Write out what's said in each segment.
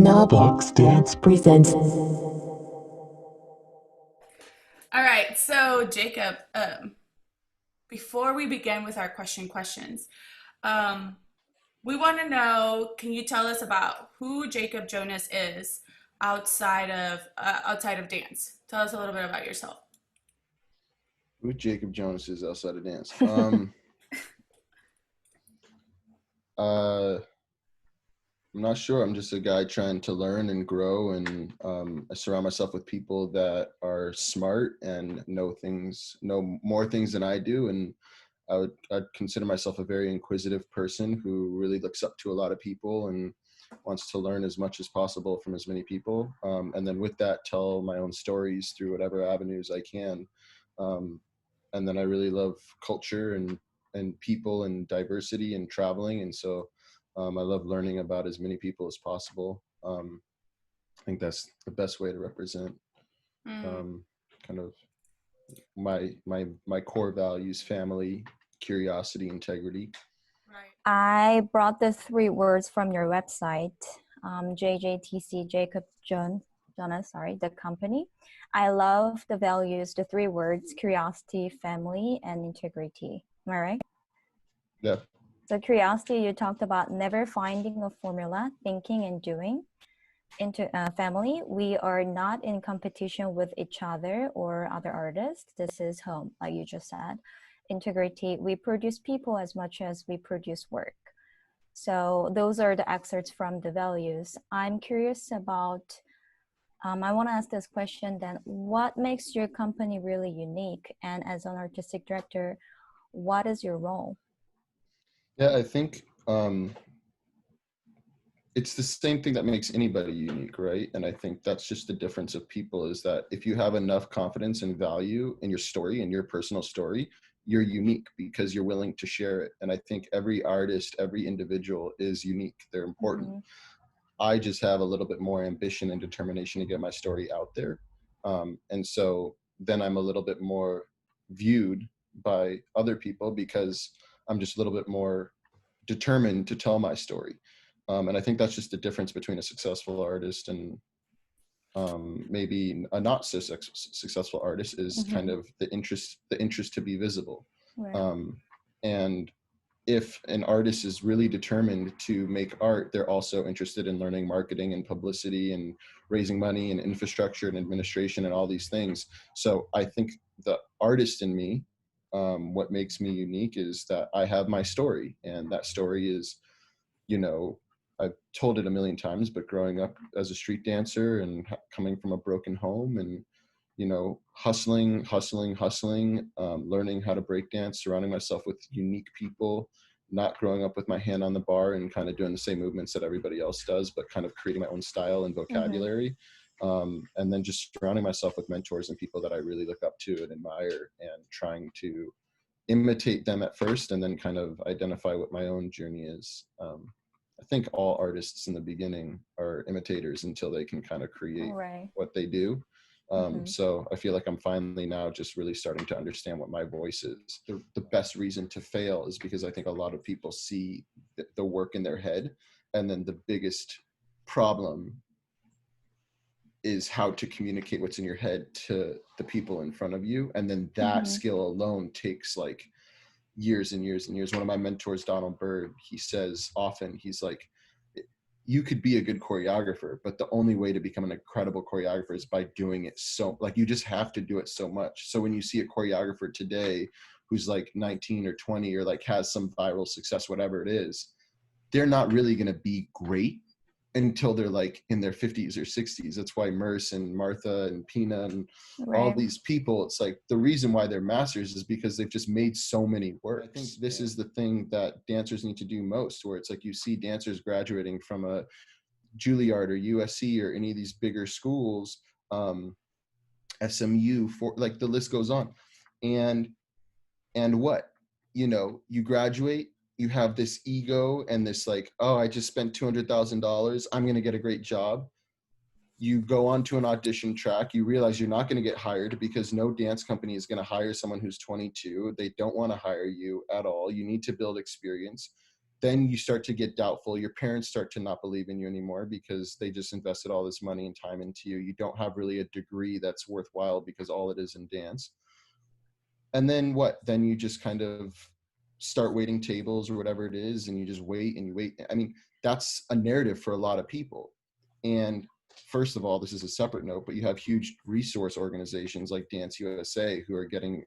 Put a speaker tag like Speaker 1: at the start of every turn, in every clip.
Speaker 1: Novex Dance presents.
Speaker 2: All right, so Jacob, before we begin with our questions, um, we want to know, can you tell us about who Jacob Jonas is outside of dance? Tell us a little bit about yourself.
Speaker 3: Who Jacob Jonas is outside of dance? I'm not sure. I'm just a guy trying to learn and grow, and I surround myself with people that are smart and know more things than I do. And I'd consider myself a very inquisitive person who really looks up to a lot of people and wants to learn as much as possible from as many people. And then with that, tell my own stories through whatever avenues I can. And then I really love culture and people and diversity and traveling. And so I love learning about as many people as possible. I think that's the best way to represent kind of my core values: family, curiosity, integrity.
Speaker 2: Right.
Speaker 4: I brought the three words from your website, JJTC, Jonas, the company. I love the values, the three words: curiosity, family, and integrity. Am I right?
Speaker 3: Yeah.
Speaker 4: So curiosity, you talked about never finding a formula, thinking and doing. Into family, we are not in competition with each other or other artists. This is home, like you just said. Integrity, we produce people as much as we produce work. So those are the excerpts from the values. I'm curious about, I want to ask this question then, what makes your company really unique? And as an artistic director, what is your role?
Speaker 3: Yeah, I think it's the same thing that makes anybody unique, right? And I think that's just the difference of people, is that if you have enough confidence and value in your story and your personal story, you're unique because you're willing to share it. And I think every artist, every individual is unique. They're important. Mm-hmm. I just have a little bit more ambition and determination to get my story out there. And so then I'm a little bit more viewed by other people because I'm just a little bit more determined to tell my story. And I think that's just the difference between a successful artist and maybe a not so successful artist is mm-hmm. kind of the interest to be visible. Right. And if an artist is really determined to make art, they're also interested in learning marketing and publicity and raising money and infrastructure and administration and all these things. So I think the artist in me, what makes me unique is that I have my story, and that story is, I've told it a million times, but growing up as a street dancer and coming from a broken home and, hustling, learning how to break dance, surrounding myself with unique people, not growing up with my hand on the bar and kind of doing the same movements that everybody else does, but kind of creating my own style and vocabulary. Mm-hmm. And then just surrounding myself with mentors and people that I really look up to and admire, and trying to imitate them at first and then kind of identify what my own journey is. I think all artists in the beginning are imitators until they can kind of create what they do. So I feel like I'm finally now just really starting to understand what my voice is. The best reason to fail is because I think a lot of people see the work in their head, and then the biggest problem is how to communicate what's in your head to the people in front of you. And then that skill alone takes like years and years and years. One of my mentors, Donald Byrd, he says often, he's like, you could be a good choreographer, but the only way to become an incredible choreographer is by doing it you just have to do it so much. So when you see a choreographer today who's like 19 or 20 or like has some viral success, whatever it is, they're not really going to be great until they're like in their 50s or 60s. That's why Merce and Martha and Pina and all these people, it's like the reason why they're masters is because they've just made so many works. I think this is the thing that dancers need to do most, where it's like you see dancers graduating from a Juilliard or USC or any of these bigger schools, SMU, for like the list goes on. And what, you graduate, you have this ego and this like, oh, I just spent $200,000. I'm going to get a great job. You go onto an audition track. You realize you're not going to get hired because no dance company is going to hire someone who's 22. They don't want to hire you at all. You need to build experience. then you start to get doubtful. Your parents start to not believe in you anymore because they just invested all this money and time into you. You don't have really a degree that's worthwhile because all it is in dance. And then what? Then you just kind of start waiting tables or whatever it is, and you just wait and you wait. I mean, that's a narrative for a lot of people. And first of all, this is a separate note, but you have huge resource organizations like Dance USA who are getting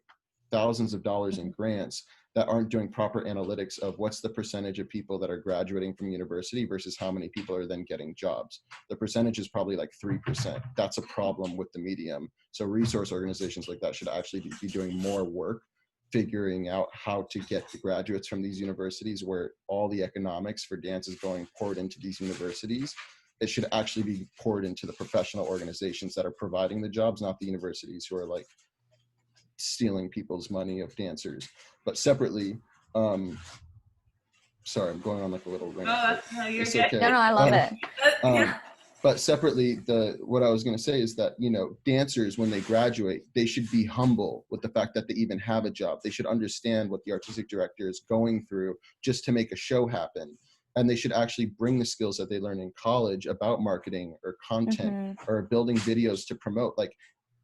Speaker 3: thousands of dollars in grants that aren't doing proper analytics of what's the percentage of people that are graduating from university versus how many people are then getting jobs. The percentage is probably like 3%. That's a problem with the medium. So resource organizations like that should actually be doing more work figuring out how to get the graduates from these universities where all the economics for dance is going poured into these universities. It should actually be poured into the professional organizations that are providing the jobs, not the universities who are like stealing people's money of dancers. But separately, sorry, I'm going on like a little rant.
Speaker 2: No, you're
Speaker 3: it's
Speaker 2: good.
Speaker 3: okay.
Speaker 4: No, I love it.
Speaker 3: But separately, what I was going to say is that, you know, dancers, when they graduate, they should be humble with the fact that they even have a job. They should understand what the artistic director is going through just to make a show happen. And they should actually bring the skills that they learn in college about marketing or content or building videos to promote. Like,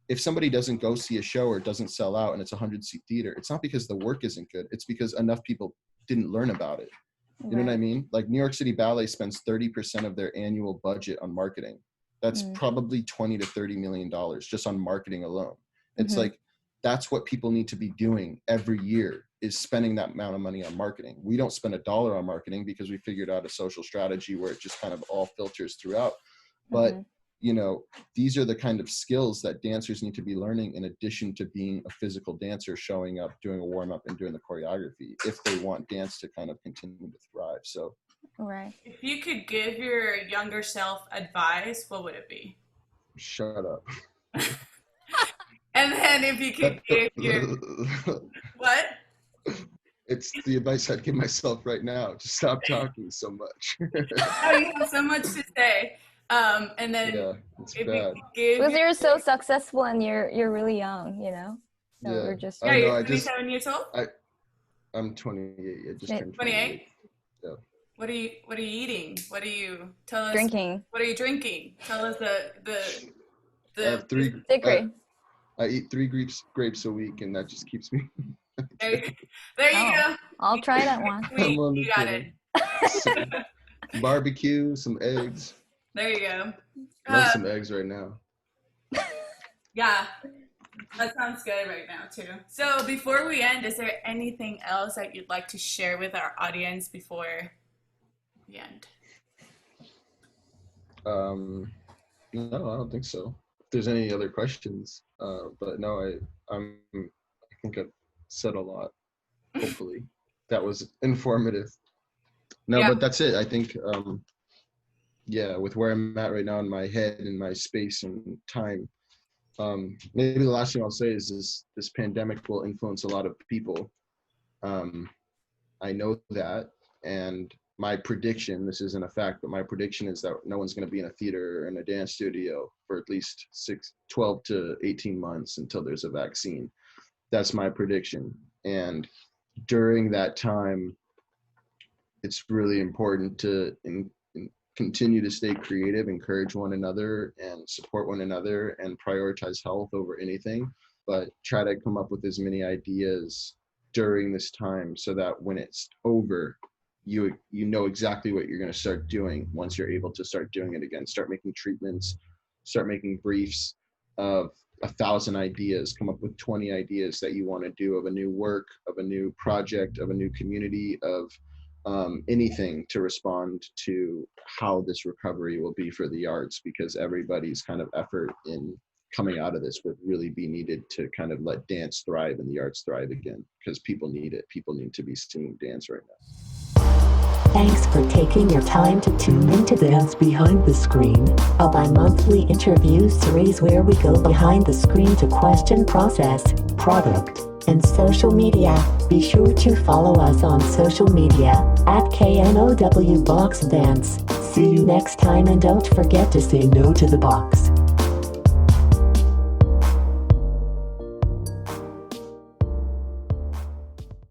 Speaker 3: if somebody doesn't go see a show or doesn't sell out and it's a 100-seat theater, it's not because the work isn't good. It's because enough people didn't learn about it. You know what I mean? Like New York City Ballet spends 30% of their annual budget on marketing. That's probably $20 to $30 million just on marketing alone. It's like, that's what people need to be doing every year, is spending that amount of money on marketing. We don't spend $1 on marketing because we figured out a social strategy where it just kind of all filters throughout. But you know, these are the kind of skills that dancers need to be learning in addition to being a physical dancer, showing up, doing a warm up and doing the choreography, if they want dance to kind of continue to thrive. So,
Speaker 2: if you could give your younger self advice, what would it be?
Speaker 3: Shut up.
Speaker 2: And then if you could give your, what?
Speaker 3: It's the advice I'd give myself right now. Just stop talking so much.
Speaker 2: Oh, you have so much to say. And then
Speaker 3: it's bad.
Speaker 4: Because you're so successful and you're really young, you know? So we're just...
Speaker 2: Yeah, you're 27 years old?
Speaker 3: I'm 28. I just turned
Speaker 2: 28?
Speaker 3: Yeah.
Speaker 2: What are you eating? What are you, tell us.
Speaker 4: Drinking.
Speaker 2: What are you drinking? Tell us
Speaker 3: I have three.
Speaker 4: Secret.
Speaker 3: I eat 3 grapes a week, and that just keeps me.
Speaker 2: There you go.
Speaker 4: I'll try that one.
Speaker 2: You got it.
Speaker 3: Some barbecue, some eggs.
Speaker 2: There you go.
Speaker 3: Love some eggs right now.
Speaker 2: Yeah, that sounds good right now too. So before we end, is there anything else that you'd like to share with our audience before we end?
Speaker 3: No, I don't think so. If there's any other questions, but no, I think I've said a lot. Hopefully, that was informative. No, but that's it. I think. With where I'm at right now in my head and my space and time, maybe the last thing I'll say is this pandemic will influence a lot of people. I know that, and my prediction, this isn't a fact, but my prediction is that no one's going to be in a theater or in a dance studio for at least 12 to 18 months until there's a vaccine. That's my prediction. And during that time, it's really important to continue to stay creative, encourage one another and support one another and prioritize health over anything, but try to come up with as many ideas during this time so that when it's over, you know exactly what you're going to start doing once you're able to start doing it again. Start making treatments, start making briefs of 1,000 ideas, come up with 20 ideas that you want to do of a new work, of a new project, of a new community, of anything to respond to how this recovery will be for the arts, because everybody's kind of effort in coming out of this would really be needed to kind of let dance thrive and the arts thrive again, because people need it. People need to be seeing dance right now.
Speaker 1: Thanks for taking your time to tune into Dance Behind the Screen, a bi-monthly interview series where we go behind the screen to question process, product, and social media. Be sure to follow us on social media at KNOW Box Dance. See you next time, and don't forget to say no to the box.